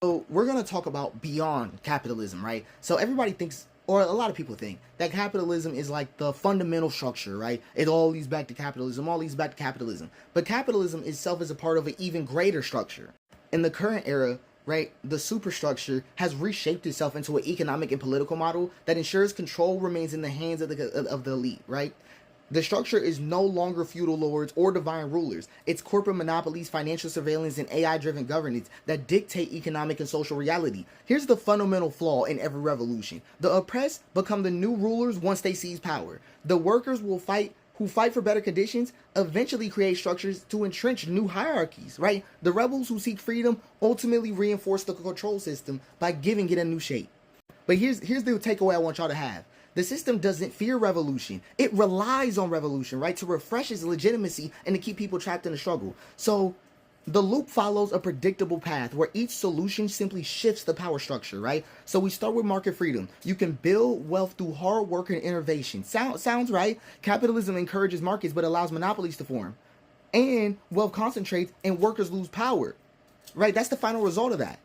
So we're going to talk about beyond capitalism, right? So everybody thinks, or a lot of people think, that capitalism is like the fundamental structure, right? It all leads back to capitalism, all leads back to capitalism. But capitalism itself is a part of an even greater structure. In the current era, right, the superstructure has reshaped itself into an economic and political model that ensures control remains in the hands of the elite, right? The structure is no longer feudal lords or divine rulers. It's corporate monopolies, financial surveillance, and AI-driven governance that dictate economic and social reality. Here's the fundamental flaw in every revolution. The oppressed become the new rulers once they seize power. The workers who fight for better conditions eventually create structures to entrench new hierarchies, right? The rebels who seek freedom ultimately reinforce the control system by giving it a new shape. But here's the takeaway I want y'all to have. The system doesn't fear revolution. It relies on revolution, right, to refresh its legitimacy and to keep people trapped in the struggle. So the loop follows a predictable path where each solution simply shifts the power structure, right? So we start with market freedom. You can build wealth through hard work and innovation. Sounds right. Capitalism encourages markets but allows monopolies to form. And wealth concentrates and workers lose power, right? That's the final result of that.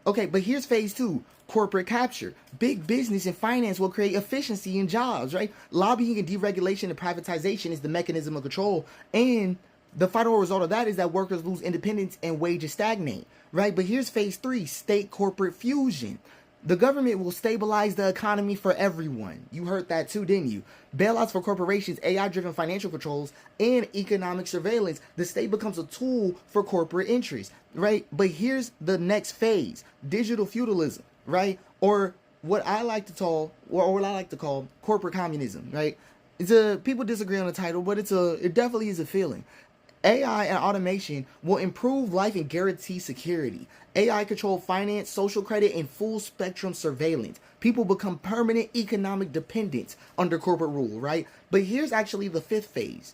Okay, but here's phase two, corporate capture. Big business and finance will create efficiency and jobs, right? Lobbying and deregulation and privatization is the mechanism of control. And the final result of that is that workers lose independence and wages stagnate, right? But here's phase three, state-corporate fusion. The government will stabilize the economy for everyone. You heard that too, didn't you? Bailouts for corporations, AI-driven financial controls, and economic surveillance. The state becomes a tool for corporate interests, right? But here's the next phase, digital feudalism, right? Or what I like to call, corporate communism, right? People disagree on the title, but it definitely is a feeling. AI and automation will improve life and guarantee security. AI control finance, social credit, and full spectrum surveillance. People become permanent economic dependents under corporate rule, right? But here's actually the fifth phase.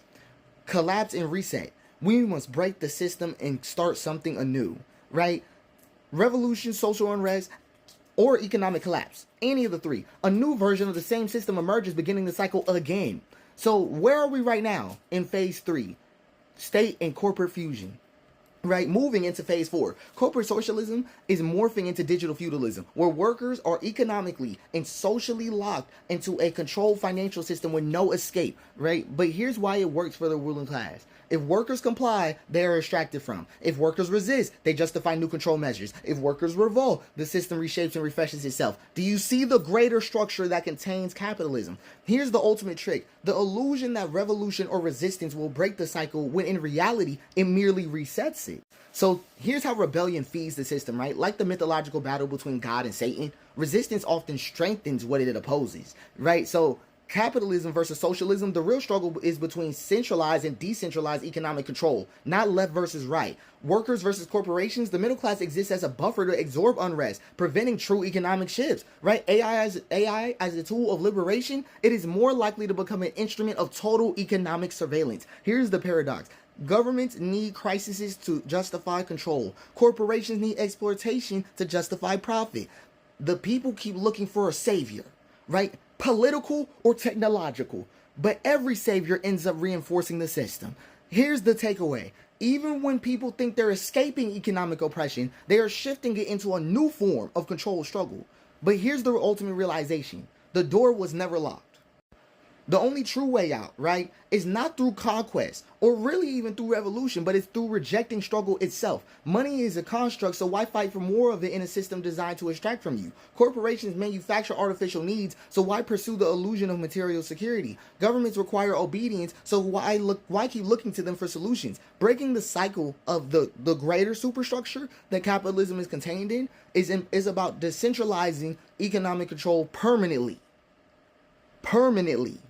Collapse and reset. We must break the system and start something anew, right? Revolution, social unrest, or economic collapse. Any of the three. A new version of the same system emerges, beginning the cycle again. So where are we right now in phase three? State and corporate fusion, right? Moving into phase four, corporate socialism is morphing into digital feudalism, where workers are economically and socially locked into a controlled financial system with no escape, right? But here's why it works for the ruling class. If workers comply, they are extracted from. If workers resist, they justify new control measures. If workers revolt, the system reshapes and refreshes itself. Do you see the greater structure that contains capitalism? Here's the ultimate trick. The illusion that revolution or resistance will break the cycle when in reality, it merely resets it. So here's how rebellion feeds the system, right? Like the mythological battle between God and Satan, resistance often strengthens what it opposes, right? So capitalism versus socialism, the real struggle is between centralized and decentralized economic control, not left versus right. Workers versus corporations, the middle class exists as a buffer to absorb unrest, preventing true economic shifts, right? AI as a tool of liberation, it is more likely to become an instrument of total economic surveillance. Here's the paradox. Governments need crises to justify control. Corporations need exploitation to justify profit. The people keep looking for a savior, right? Political or technological, but every savior ends up reinforcing the system. Here's the takeaway. Even when people think they're escaping economic oppression, they are shifting it into a new form of control struggle. But here's the ultimate realization. The door was never locked. The only true way out, right, is not through conquest or really even through revolution, but it's through rejecting struggle itself. Money is a construct, so why fight for more of it in a system designed to extract from you? Corporations manufacture artificial needs, so why pursue the illusion of material security? Governments require obedience, so why keep looking to them for solutions? Breaking the cycle of the greater superstructure that capitalism is contained in is about decentralizing economic control permanently,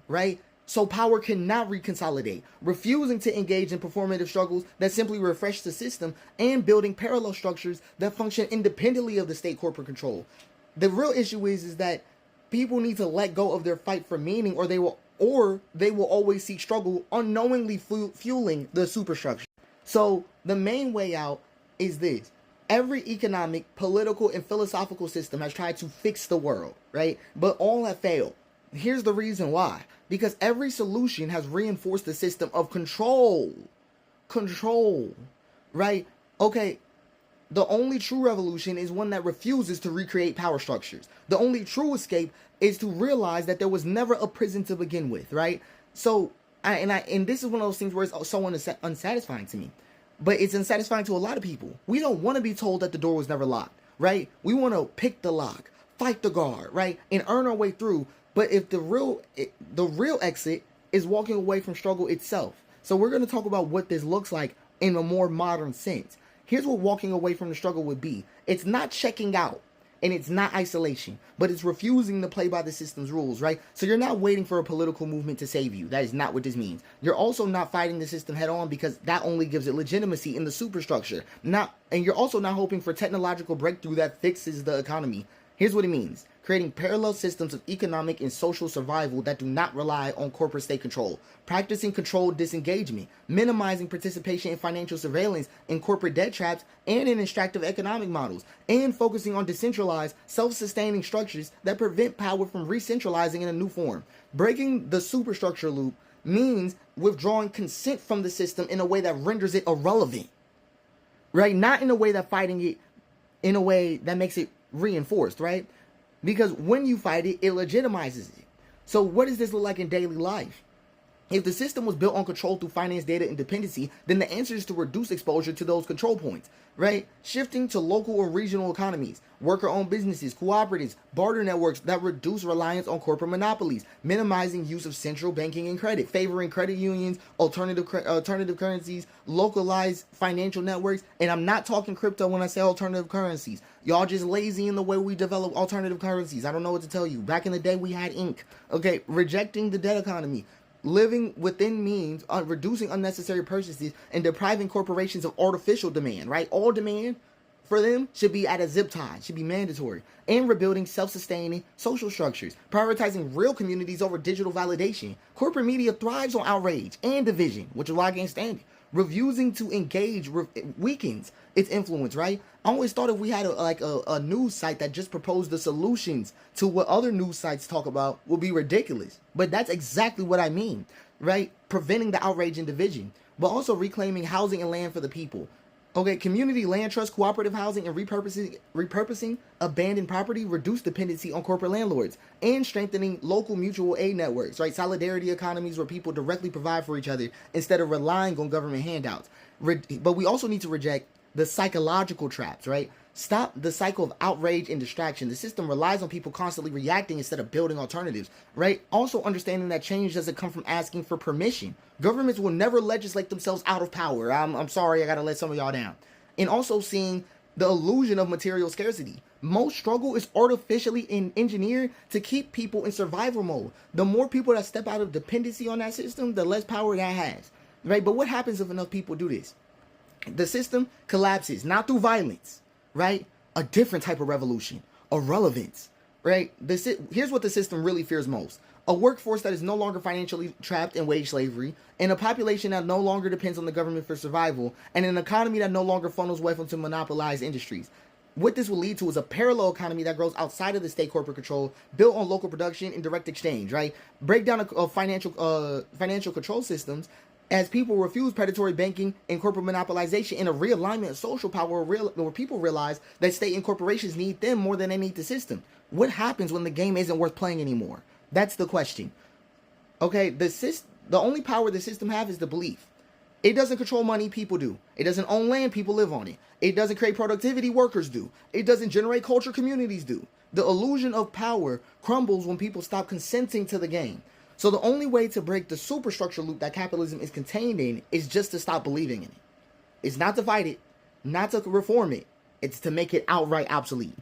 right? So power cannot reconsolidate, refusing to engage in performative struggles that simply refresh the system, and building parallel structures that function independently of the state corporate control. The real issue is that people need to let go of their fight for meaning, or they will always seek struggle, unknowingly fueling the superstructure. So the main way out is this. Every economic, political, and philosophical system has tried to fix the world, right? But all have failed. Here's the reason why. Because every solution has reinforced the system of control. Control, right? Okay, The only true revolution is one that refuses to recreate power structures. The only true escape is to realize that there was never a prison to begin with, right? So, and this is one of those things where it's so unsatisfying to me. But it's unsatisfying to a lot of people. We don't want to be told that the door was never locked, right? We want to pick the lock, fight the guard, right? And earn our way through. But if the real exit is walking away from struggle itself. So we're going to talk about what this looks like in a more modern sense. Here's what walking away from the struggle would be. It's not checking out, and it's not isolation, but it's refusing to play by the system's rules, right? So you're not waiting for a political movement to save you. That is not what this means. You're also not fighting the system head on, because that only gives it legitimacy in the superstructure. And you're also not hoping for technological breakthrough that fixes the economy. Here's what it means. Creating parallel systems of economic and social survival that do not rely on corporate state control. Practicing controlled disengagement. Minimizing participation in financial surveillance, in corporate debt traps, and in extractive economic models. And focusing on decentralized, self-sustaining structures that prevent power from re-centralizing in a new form. Breaking the superstructure loop means withdrawing consent from the system in a way that renders it irrelevant. Right? Not in a way that fighting it in a way that makes it reinforced, right? Because when you fight it, it legitimizes it. So what does this look like in daily life? If the system was built on control through finance data and dependency, then the answer is to reduce exposure to those control points, right? Shifting to local or regional economies, worker-owned businesses, cooperatives, barter networks that reduce reliance on corporate monopolies, minimizing use of central banking and credit, favoring credit unions, alternative currencies, localized financial networks. And I'm not talking crypto when I say alternative currencies. Y'all just lazy in the way we develop alternative currencies. I don't know what to tell you. Back in the day, we had ink. Okay, rejecting the debt economy. Living within means, reducing unnecessary purchases, and depriving corporations of artificial demand, right? All demand for them should be at a zip tie, should be mandatory. And rebuilding self-sustaining social structures, prioritizing real communities over digital validation. Corporate media thrives on outrage and division, which is why I can't stand it. Refusing to engage weakens its influence, right? I always thought if we had a news site that just proposed the solutions to what other news sites talk about would be ridiculous. But that's exactly what I mean, right? Preventing the outrage and division, but also reclaiming housing and land for the people. Okay, community land trust, cooperative housing, and repurposing abandoned property reduce dependency on corporate landlords, and strengthening local mutual aid networks, right? Solidarity economies where people directly provide for each other instead of relying on government handouts. But we also need to reject the psychological traps, right? Stop the cycle of outrage and distraction. The system relies on people constantly reacting instead of building alternatives, right? Also understanding that change doesn't come from asking for permission. Governments will never legislate themselves out of power. I'm sorry, I gotta let some of y'all down. And also seeing the illusion of material scarcity. Most struggle is artificially engineered to keep people in survival mode. The more people that step out of dependency on that system, the less power that has, right? But what happens if enough people do this? The system collapses, not through violence, right? A different type of revolution, irrelevance, right? Here's what the system really fears most. A workforce that is no longer financially trapped in wage slavery, and a population that no longer depends on the government for survival, and an economy that no longer funnels wealth into monopolized industries. What this will lead to is a parallel economy that grows outside of the state corporate control, built on local production and direct exchange, right? Breakdown of financial control systems, as people refuse predatory banking and corporate monopolization, in a realignment of social power where people realize that state and corporations need them more than they need the system. What happens when the game isn't worth playing anymore? That's the question. Okay, the only power the system has is the belief. It doesn't control money, people do. It doesn't own land, people live on it. It doesn't create productivity, workers do. It doesn't generate culture, communities do. The illusion of power crumbles when people stop consenting to the game. So the only way to break the superstructure loop that capitalism is contained in is just to stop believing in it. It's not to fight it, not to reform it. It's to make it outright obsolete.